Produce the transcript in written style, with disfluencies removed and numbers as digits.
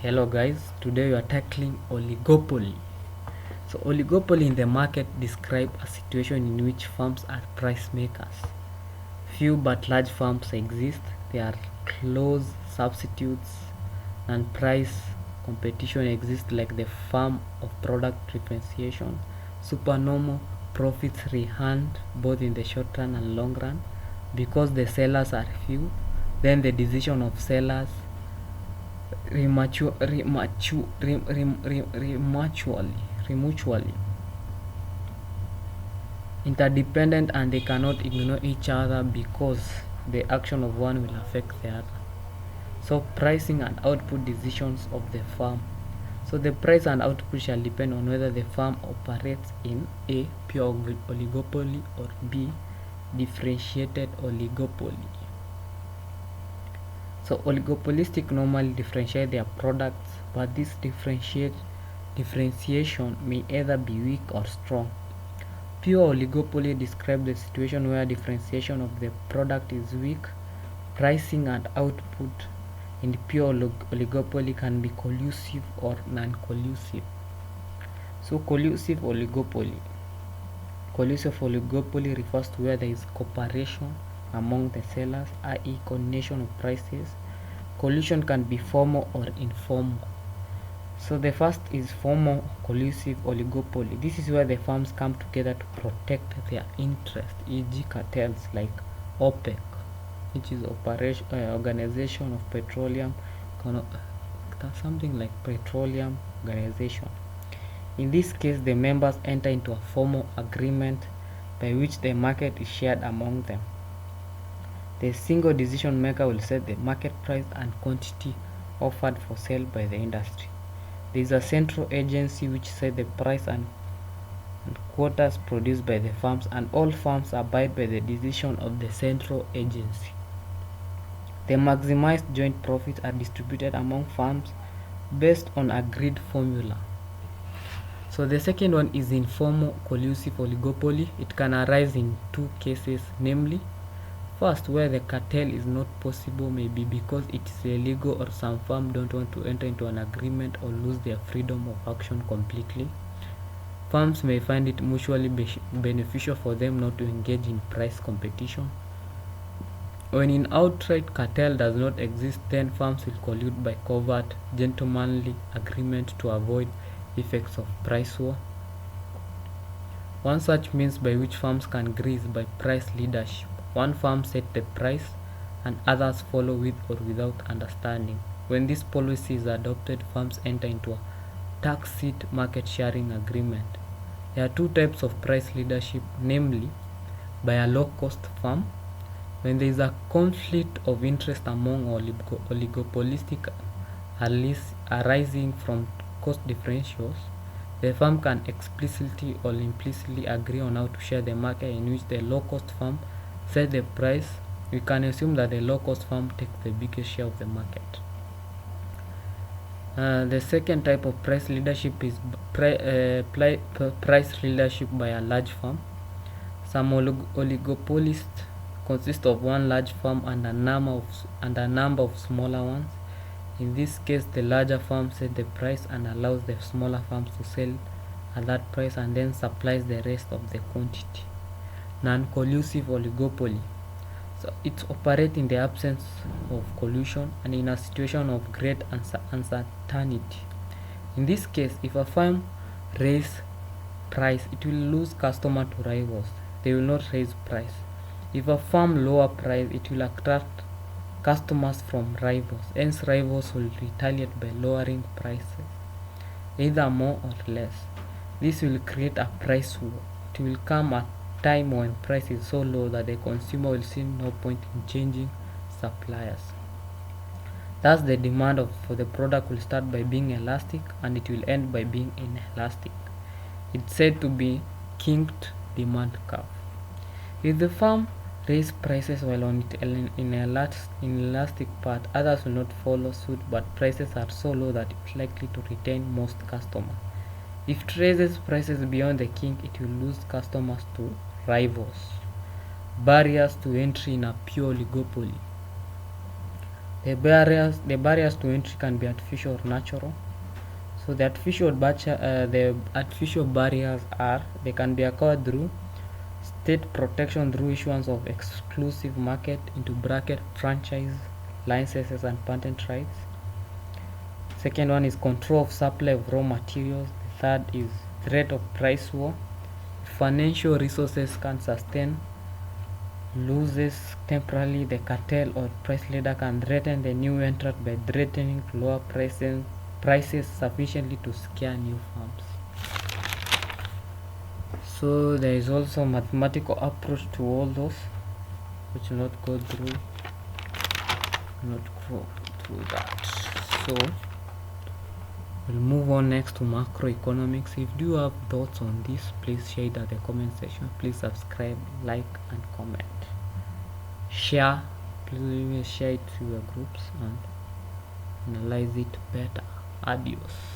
Hello guys, today we are tackling oligopoly. So oligopoly in the market describe a situation in which firms are price makers. Few but large firms exist. They are close substitutes and price competition exists like the firm of product differentiation. Supernormal profits rehand both in the short run and long run. Because the sellers are few, then the decision of sellers mutually interdependent, and they cannot ignore each other because the action of one will affect the other. So pricing and output decisions of the firm. So the price and output shall depend on whether the firm operates in A, pure oligopoly, or B, differentiated oligopoly. So oligopolistic normally differentiate their products, but this differentiation may either be weak or strong. Pure oligopoly describes the situation where differentiation of the product is weak. Pricing and output in pure oligopoly can be collusive or non-collusive. So collusive oligopoly. Collusive oligopoly refers to where there is cooperation among the sellers, i.e. coordination of prices. Collusion can be formal or informal. So the first is formal collusive oligopoly. This is where the firms come together to protect their interest, e.g. cartels like OPEC, which is Organization of Petroleum, something like Petroleum Organization. In this case, the members enter into a formal agreement by which the market is shared among them. The single decision maker will set the market price and quantity offered for sale by the industry. There is a central agency which sets the price and quotas produced by the firms, and all firms abide by the decision of the central agency. The maximized joint profits are distributed among firms based on agreed formula. So the second one is informal collusive oligopoly. It can arise in two cases, namely, first, where the cartel is not possible, maybe because it is illegal or some firms don't want to enter into an agreement or lose their freedom of action completely. Firms may find it mutually beneficial for them not to engage in price competition. When an outright cartel does not exist, then firms will collude by covert, gentlemanly agreement to avoid effects of price war. One such means by which firms can agree is by price leadership. One firm sets the price and others follow with or without understanding. When this policy is adopted, firms enter into a tacit market sharing agreement. There are two types of price leadership, namely by a low-cost firm. When there is a conflict of interest among oligopolistic arising from cost differentials, the firm can explicitly or implicitly agree on how to share the market in which the low-cost firm set the price. We can assume that the low-cost firm takes the biggest share of the market. The second type of price leadership is price leadership by a large firm. Some oligopolists consist of one large firm and a number of smaller ones. In this case, the larger firm sets the price and allows the smaller firms to sell at that price and then supplies the rest of the quantity. Non-collusive oligopoly. So it operates in the absence of collusion and in a situation of great uncertainty. In this case, if a firm raises price, it will lose customer to rivals. They will not raise price. If a firm lower price, it will attract customers from rivals. Hence, rivals will retaliate by lowering prices, either more or less. This will create a price war. It will come at time when price is so low that the consumer will see no point in changing suppliers. Thus, the demand for the product will start by being elastic and it will end by being inelastic. It's said to be kinked demand curve. If the firm raises prices while on it inelastic part, others will not follow suit, but prices are so low that it's likely to retain most customers. If it raises prices beyond the kink, it will lose customers to rivals. Barriers to entry in a pure oligopoly. The barriers to entry can be artificial or natural. So the artificial barriers are, they can be acquired through state protection through issuance of exclusive market into bracket franchise licenses and patent rights. Second one is control of supply of raw materials. The third is threat of price war. Financial resources can sustain loses temporarily. The cartel or price leader can threaten the new entrant by threatening to lower prices sufficiently to scare new firms. So there is also mathematical approach to all those, which will not go through that. So we'll move on next to macroeconomics. If you have thoughts on this, please share it at the comment section. Please subscribe, like and comment. Share, please share it to your groups and analyze it better. Adios.